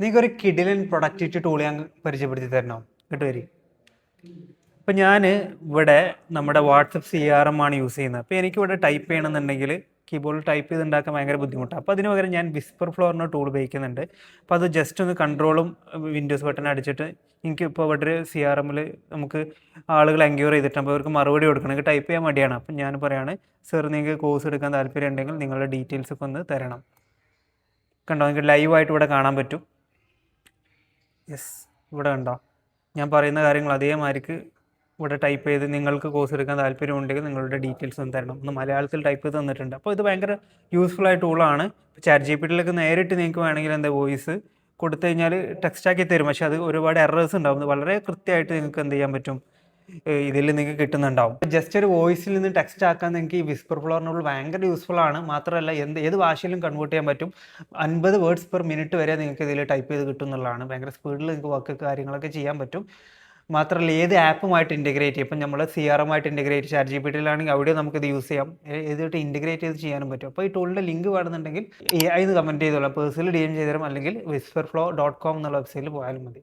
നിങ്ങൾക്കൊരു കിഡിലൻ productivity tool ഞാൻ പരിചയപ്പെടുത്തി തരണോ? ഇങ്ങോട്ട് വരി. ഇപ്പം ഞാൻ ഇവിടെ നമ്മുടെ വാട്സപ്പ് CRM ആണ് യൂസ് ചെയ്യുന്നത്. അപ്പോൾ എനിക്കിവിടെ ടൈപ്പ് ചെയ്യണമെന്നുണ്ടെങ്കിൽ കീബോർഡിൽ ടൈപ്പ് ചെയ്തുണ്ടാക്കാൻ ഭയങ്കര ബുദ്ധിമുട്ടാണ്. അപ്പോൾ അതിന് പകരം ഞാൻ വിസ്പർ ഫ്ലോ എന്ന ടൂൾ ഉപയോഗിക്കുന്നുണ്ട്. അപ്പോൾ അത് ജസ്റ്റ് ഒന്ന് കൺട്രോളും വിൻഡോസ് ബട്ടൺ അടിച്ചിട്ട് എനിക്ക് ഇപ്പോൾ ഇവിടെ ഒരു CRMൽ നമുക്ക് ആളുകൾ എൻക്വയറി ചെയ്തിട്ട് അപ്പോൾ അവർക്ക് മറുപടി കൊടുക്കണം. എനിക്ക് ടൈപ്പ് ചെയ്യാൻ മടിയാണ്. അപ്പം ഞാൻ പറയുകയാണ്, സർ നിങ്ങൾക്ക് കോഴ്സ് എടുക്കാൻ താല്പര്യം ഉണ്ടെങ്കിൽ നിങ്ങളുടെ ഡീറ്റെയിൽസ് ഒക്കെ ഒന്ന് തരണം. കണ്ടോ, നിങ്ങൾക്ക് ലൈവായിട്ട് ഇവിടെ കാണാൻ പറ്റും. യെസ്, ഇവിടെ കണ്ടോ, ഞാൻ പറയുന്ന കാര്യങ്ങൾ അതേമാതിരിക്ക് ഇവിടെ ടൈപ്പ് ചെയ്ത് നിങ്ങൾക്ക് കോഴ്സ് എടുക്കാൻ താല്പര്യമുണ്ടെങ്കിൽ നിങ്ങളുടെ ഡീറ്റെയിൽസ് ഒന്ന് തരണം. ഒന്ന് മലയാളത്തിൽ ടൈപ്പ് ചെയ്ത് തന്നിട്ടുണ്ട്. അപ്പോൾ ഇത് ഭയങ്കര യൂസ്ഫുൾ ആയ ടൂളാണ്. ChatGPTയിലേക്ക് നേരിട്ട് നിങ്ങൾക്ക് വേണമെങ്കിൽ എന്താ വോയിസ് കൊടുത്തു കഴിഞ്ഞാൽ ടെക്സ്റ്റ് ആക്കി തരും. പക്ഷേ അത് ഒരുപാട് എറേഴ്സ് ഉണ്ടാവും. വളരെ കൃത്യമായിട്ട് നിങ്ങൾക്ക് എന്ത് ചെയ്യാൻ പറ്റും, ഇതിൽ നിങ്ങൾക്ക് കിട്ടുന്നുണ്ടാവും. ജസ്റ്റ് ഒരു വോയിസിൽ നിന്ന് ടെക്സ്റ്റ് ആക്കാൻ നിങ്ങൾക്ക് ഈ വിസ്പർ ഫ്ലോറിനോട് ഭയങ്കര യൂസ്ഫുൾ ആണ്. മാത്രമല്ല ഏത് ഭാഷയിലും കൺവേർട്ട് ചെയ്യാൻ പറ്റും. 50 വേർഡ്സ് പെർ മിനിറ്റ് വരെ നിങ്ങൾക്ക് ഇതിൽ ടൈപ്പ് ചെയ്ത് കിട്ടും എന്നുള്ളതാണ്. ഭയങ്കര സ്പീഡിൽ നിങ്ങൾക്ക് വർക്ക് കാര്യങ്ങളൊക്കെ ചെയ്യാൻ പറ്റും. മാത്രമല്ല ഏത് ആപ്പുമായിട്ട് ഇൻറ്റഗ്രേറ്റ് ചെയ്യും. ഇപ്പം നമ്മൾ CRM ആയിട്ട് ഇൻറ്റഗ്രേറ്റ് ChatGPTയിലാണെങ്കിൽ അവിടെ നമുക്കിത് യൂസ് ചെയ്യാം. ഏതായിട്ട് ഇൻറ്റഗ്രേറ്റ് ചെയ്ത് ചെയ്യാനും പറ്റും. അപ്പോൾ ഈ ടൂളിൻ്റെ ലിങ്ക് വേണമെന്നുണ്ടെങ്കിൽ AI എന്ന് കമൻറ്റ് ചെയ്തോളാം. പേഴ്സണലി DM ചെയ്ത് തരാം, അല്ലെങ്കിൽ whisperflow.com എന്നുള്ള വെബ്സൈറ്റിൽ പോയാലും മതി.